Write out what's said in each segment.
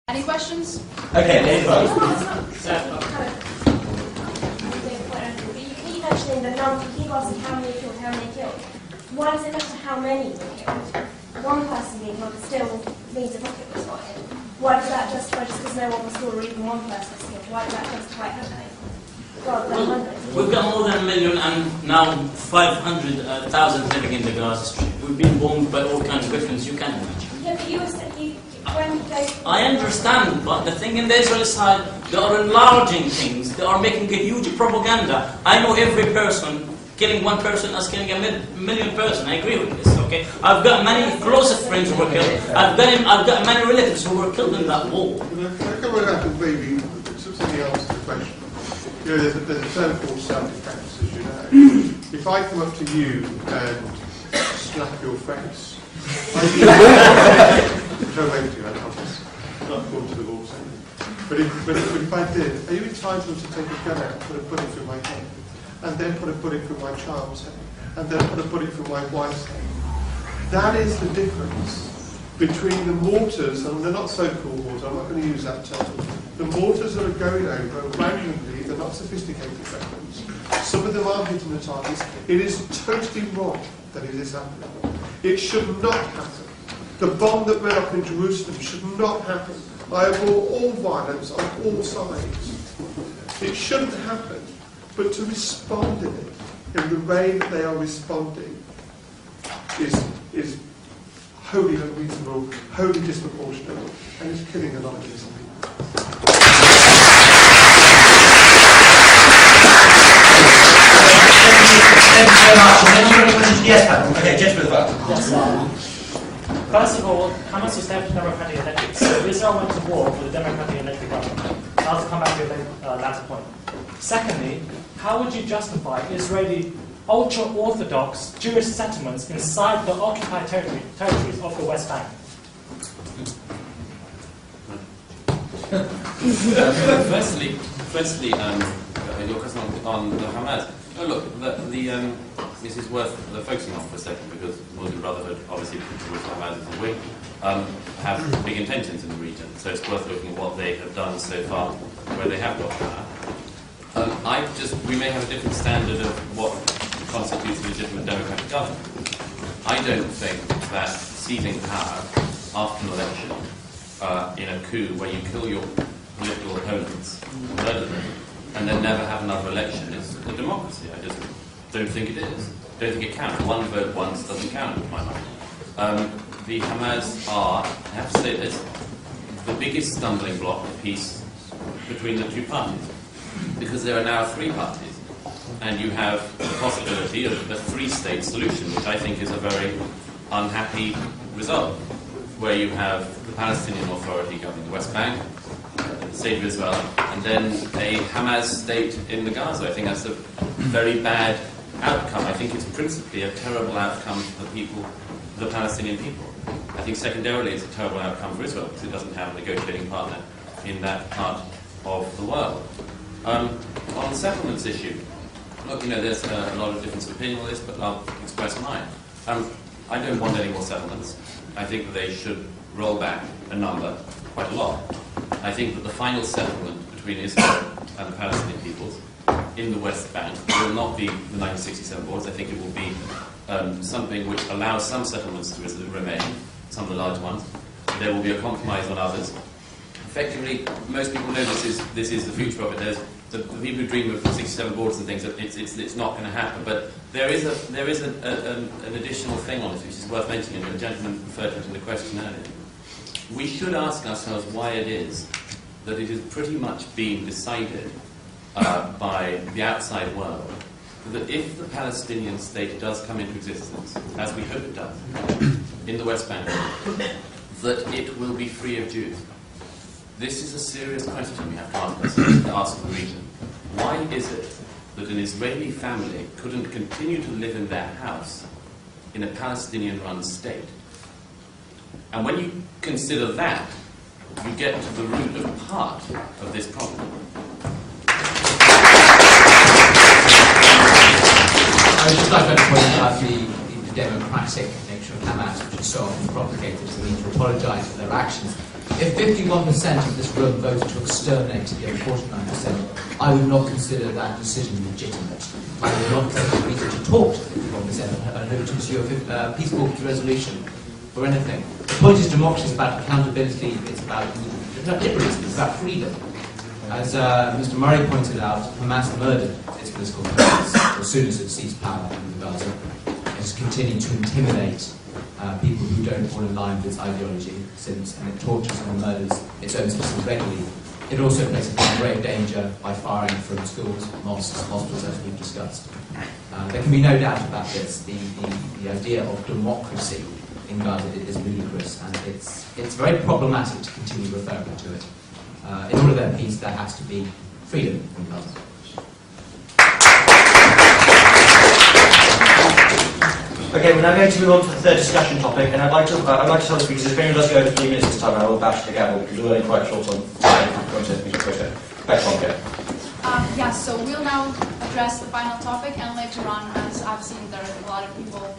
Any questions? Okay, ladies first. You keep mentioning the number, you keep asking how many killed. Why does it matter how many were killed? One person being killed still means a rocket was fired. Why does that justify, just because no one was killed or even one person was killed, why does that justify it happening? Rather than hundreds? We've got more than 1 million and now 500,000 living in the Gaza Strip. We've been bombed by all kinds of weapons you can imagine. Yeah, but you were when they... I understand, but the thing in the Israeli side, they are enlarging things. They are making a huge propaganda. I know every person, killing one person as killing a million person. I agree with this, okay? I've got many close friends who were killed. I've got many relatives who were killed in that war. Can I come back and maybe something else to the question? You know, there's a term called self-defense, as you know. If I come up to you and slap your face, no way to, I promise. Not according to the rules. But if I did, are you entitled to take a gun out and put a bullet through my head, and then put a bullet through my child's head, and then put a bullet through my wife's head? That is the difference between the mortars, and they're not so-called mortars, I'm not going to use that term. The mortars that are going over randomly, they're not sophisticated weapons. Some of them are hitting the targets. It is totally wrong that it is happening. It should not happen. The bomb that went up in Jerusalem should not happen. I abhor all violence on all sides. It shouldn't happen. But to respond in it, in the way that they are responding, is wholly unreasonable, wholly disproportionate, and is killing a lot of innocent people. Thank you very much. And then you have questions? Yes, Pat. Okay, just with that. First of all, Hamas established democratic elections. So Israel went to war with a democratic elected government. I'll come back to your latter point. Secondly, how would you justify Israeli ultra-Orthodox Jewish settlements inside the occupied territories of the West Bank? Firstly, your question on the Hamas. Oh, look, this is worth focusing on for a second, because Muslim Brotherhood, obviously, with Hamas as a wing, have big intentions in the region. So it's worth looking at what they have done so far, where they have got power. We may have a different standard of what constitutes a legitimate democratic government. I don't think that seizing power after an election in a coup where you kill your political opponents, murder them, and then never have another election is a democracy. I just don't think it is. Don't think it counts. One vote once doesn't count in my mind. The Hamas are, I have to say this, the biggest stumbling block of peace between the two parties. Because there are now three parties. And you have the possibility of a three-state solution, which I think is a very unhappy result, where you have the Palestinian Authority governing the West Bank, the State of Israel, and then a Hamas state in the Gaza. I think that's a very bad outcome. I think it's principally a terrible outcome for the people, the Palestinian people. I think secondarily it's a terrible outcome for Israel, because it doesn't have a negotiating partner in that part of the world. On the settlements issue, look, there's a lot of difference of opinion on this, but I'll express mine. I don't want any more settlements. I think that they should roll back a number, quite a lot. I think that the final settlement between Israel and the Palestinian peoples in the West Bank will not be the 1967 borders. I think it will be something which allows some settlements to remain, some of the large ones. There will be a compromise on others. Effectively, most people know this is the future of it. There's the people who dream of 67 borders and things. It's not going to happen. But there is an additional thing on this which is worth mentioning. The gentleman referred to it in the question earlier. We should ask ourselves why it is that it has pretty much been decided by the outside world that if the Palestinian state does come into existence, as we hope it does, in the West Bank, that it will be free of Jews. This is a serious question we have to ask ourselves, to ask the region. Why is it that an Israeli family couldn't continue to live in their house in a Palestinian-run state? And when you consider that, you get to the root of part of this problem. I would just like to point out the democratic nature of Hamas, which is so often propagated as a means to apologise for their actions. If 51% of this room voted to exterminate the other 49%, I would not consider that decision legitimate. I would not consider the reason to talk to 51% and hope to pursue a peaceful resolution or anything. The point is democracy is about accountability, it's about liberalism, it's about freedom. As Mr. Murray pointed out, Hamas murdered its political opponents as soon as it seized power in Gaza. It has continued to intimidate people who don't fall in line with its ideology since, and it tortures and murders its own citizens regularly. It also places them in grave danger by firing from schools, mosques, hospitals, as we've discussed. There can be no doubt about this. The idea of democracy in Gaza is ludicrous, and it's very problematic to continue referring to it. In order that peace, there has to be freedom in Gaza. Okay, we're now going to move on to the third discussion topic, and I'd like to tell the speakers if anyone does go over 3 minutes this time, I will bash the gavel because we're running quite short on time. Yeah, so we'll now address the final topic, and later on, as I've seen, there are a lot of people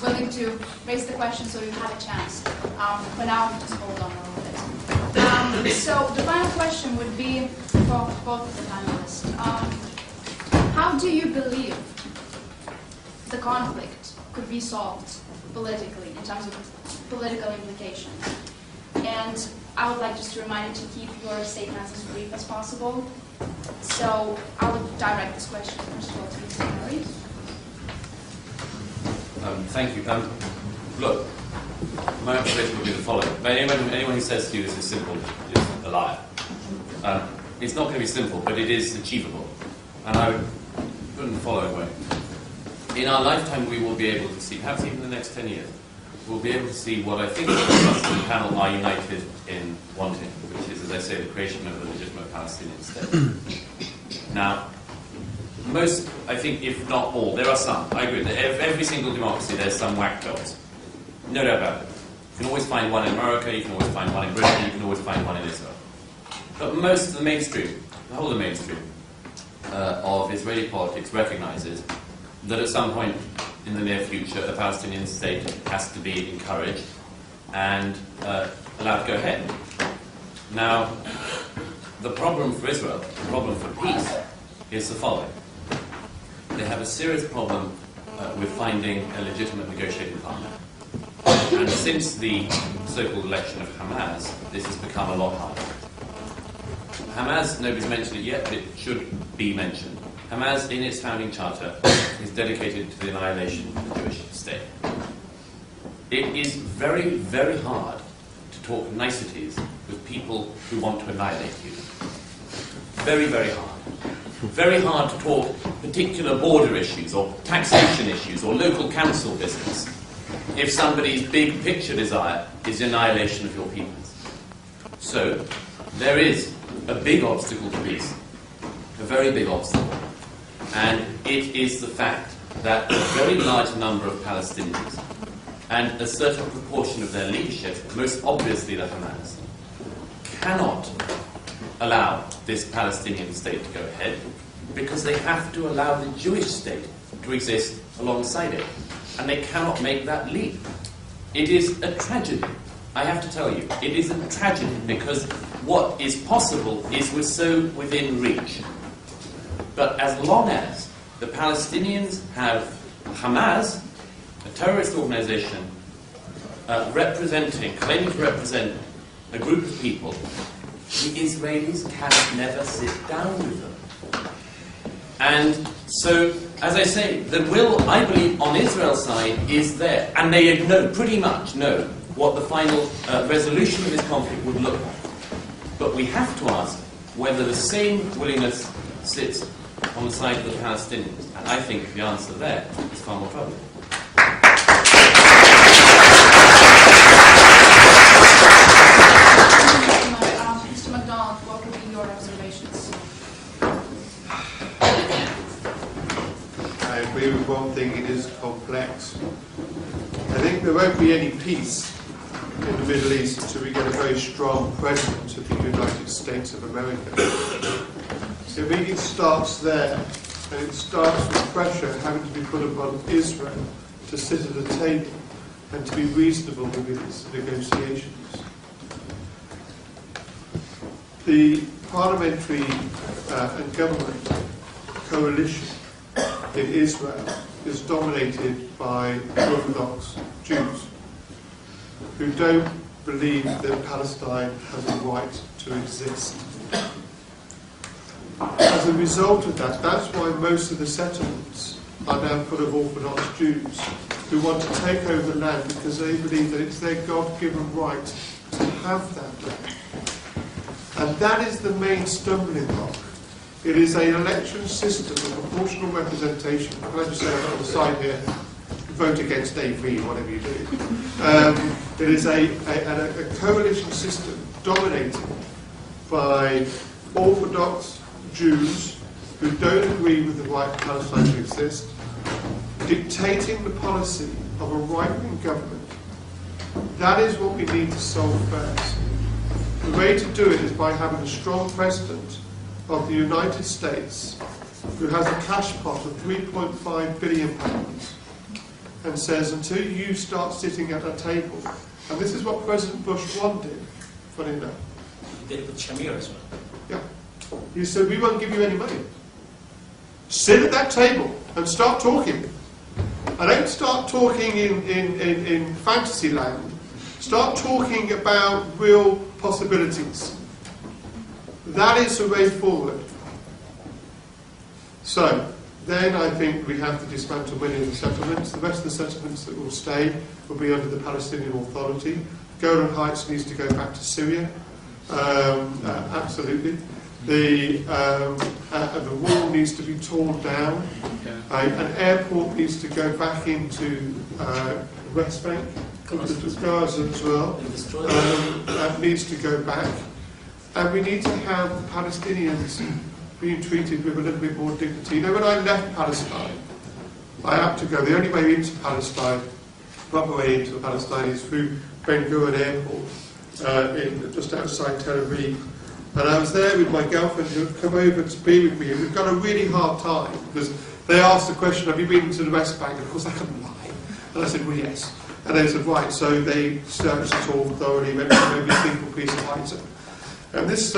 willing to raise the question, so you have a chance. For now, just hold on a little bit. So the final question would be for both of the panelists. How do you believe the conflict could be solved politically, in terms of political implications? And I would like just to remind you to keep your statements as brief as possible. So I would direct this question first of all to Mr. Murray. Thank you. Look, my observation would be the following. Anyone who says to you this is simple is a liar. It's not going to be simple, but it is achievable. And I would put it in the following way. In our lifetime, we will be able to see, perhaps even in the next 10 years, we'll be able to see what I think all of us in the panel are united in wanting, which is, as I say, the creation of a legitimate Palestinian state. Now, most, I think, if not all, there are some, I agree, that every single democracy there's some whack jobs. No doubt about it. You can always find one in America, you can always find one in Britain, you can always find one in Israel. But most of the mainstream, the whole of the mainstream of Israeli politics recognizes that at some point in the near future, a Palestinian state has to be encouraged and allowed to go ahead. Now, the problem for Israel, the problem for peace, is the following. They have a serious problem with finding a legitimate negotiating partner. And since the so-called election of Hamas, this has become a lot harder. Hamas, nobody's mentioned it yet, but it should be mentioned. Hamas, in its founding charter, is dedicated to the annihilation of the Jewish state. It is very, very hard to talk niceties with people who want to annihilate you. Very, very hard. Very hard to talk particular border issues or taxation issues or local council business if somebody's big picture desire is the annihilation of your peoples. So, there is a big obstacle to peace. A very big obstacle. And it is the fact that a very large number of Palestinians and a certain proportion of their leadership, most obviously the Hamas, cannot allow this Palestinian state to go ahead because they have to allow the Jewish state to exist alongside it. And they cannot make that leap. It is a tragedy. I have to tell you, it is a tragedy because what is possible is so within reach. But as long as the Palestinians have Hamas, a terrorist organization, claiming to represent a group of people, the Israelis can never sit down with them. And so, as I say, the will, I believe, on Israel's side is there. And they pretty much know what the final resolution of this conflict would look like. But we have to ask whether the same willingness sits on the side of the Palestinians. And I think the answer there is far more troubling. Mr. MacDonald, what would be your observations? I agree with one thing, it is complex. I think there won't be any peace in the Middle East until we get a very strong president of the United States of America. So I think it starts there, and it starts with pressure having to be put upon Israel to sit at a table and to be reasonable with its negotiations. the parliamentary and government coalition in Israel is dominated by Orthodox Jews who don't believe that Palestine has a right to exist. As a result of that, that's why most of the settlements are now full of Orthodox Jews who want to take over land because they believe that it's their God-given right to have that land. And that is the main stumbling block. It is an election system of proportional representation. Can I just say on the side here, vote against AV, whatever you do. It is a coalition system dominated by Orthodox Jews who don't agree with the right of Palestine to exist, dictating the policy of a right-wing government. That is what we need to solve first. The way to do it is by having a strong president of the United States who has a cash pot of £3.5 billion and says, until you start sitting at a table, and this is what President Bush wanted, funny enough. He did with Shamir as well. Yeah. He said, we won't give you any money. Sit at that table and start talking. I don't start talking in fantasy land. Start talking about real possibilities. That is the way forward. So, then I think we have to dismantle many of the settlements. The rest of the settlements that will stay will be under the Palestinian Authority. Golan Heights needs to go back to Syria. Absolutely. The wall needs to be torn down. An airport needs to go back into West Bank, into Gaza as well. That needs to go back. And we need to have the Palestinians being treated with a little bit more dignity. You know, when I left Palestine, I had to go. The only way into Palestine, proper way into Palestine, is through Ben Gurion Airport, just outside Tel Aviv. And I was there with my girlfriend who had come over to be with me, and we've got a really hard time because they asked the question, have you been to the West Bank? And of course I couldn't lie. And I said, well, yes. And they said, right. So they searched it all thoroughly, went through every single piece of item. And this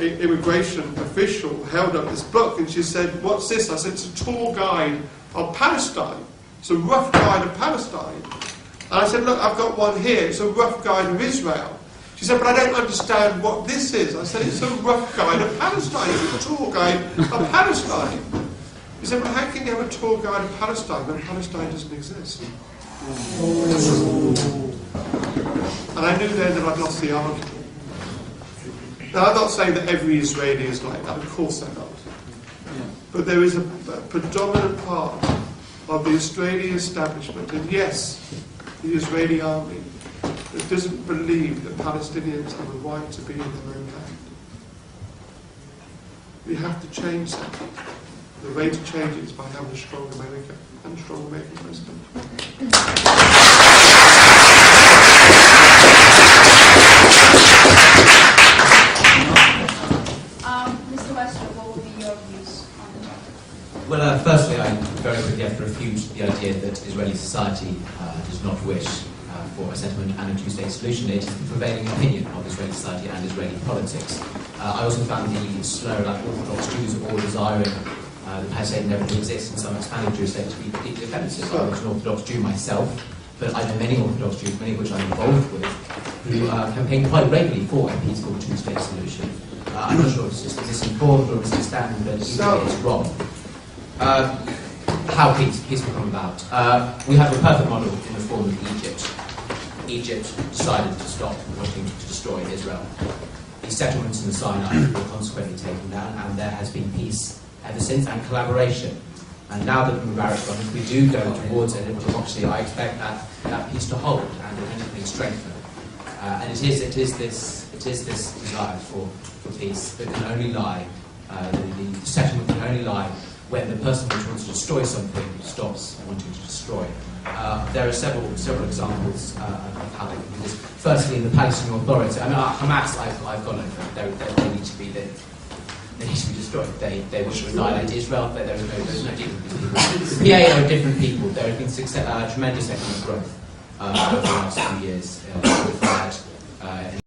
immigration official held up this book and she said, what's this? I said, it's a tour guide of Palestine. It's a rough guide of Palestine. And I said, look, I've got one here. It's a rough guide of Israel. She said, but I don't understand what this is. I said, it's a rough guide of Palestine. It's a tour guide of Palestine. He said, well, how can you have a tour guide of Palestine when Palestine doesn't exist? And I knew then that I'd lost the argument. Now, I'm not saying that every Israeli is like that. Of course they're not. But there is a predominant part of the Israeli establishment, and yes, the Israeli army, that doesn't believe that Palestinians have a right to be in their own land. We have to change that. The way to change it is by having a strong America and a strong American president. Mr. Westwood, what will be your views on the topic? Well, firstly, I very quickly have to refute the idea that Israeli society does not wish for a settlement and a two-state solution. It is the prevailing opinion of Israeli society and Israeli politics. I also found the slur about Orthodox Jews all desiring the Palestinian never to exist in some expanded Jewish state to be completely offensive. I was an Orthodox Jew myself, but I know many Orthodox Jews, many of which I'm involved with, who campaign quite regularly for a peaceful two-state solution. I'm not sure if this is informed or misunderstanding, but either way it's wrong. How peace will come about? We have a perfect model in the form of Egypt. Egypt decided to stop wanting to destroy Israel. The settlements in the Sinai were consequently taken down, and there has been peace ever since, and collaboration. And now that Mubarak's gone, if we do go towards a democracy, I expect that peace to hold and if anything strengthen. And it is this desire for peace that can only lie. The settlement can only lie when the person who wants to destroy something stops wanting to destroy. There are several examples of how they can do this. Firstly, in the Palestinian Authority, I mean, Hamas, I've got no, they need to be destroyed. They wish to annihilate Israel. There's no dealing with these people. The PA are different people. There has been tremendous economic growth over the last few years. We've had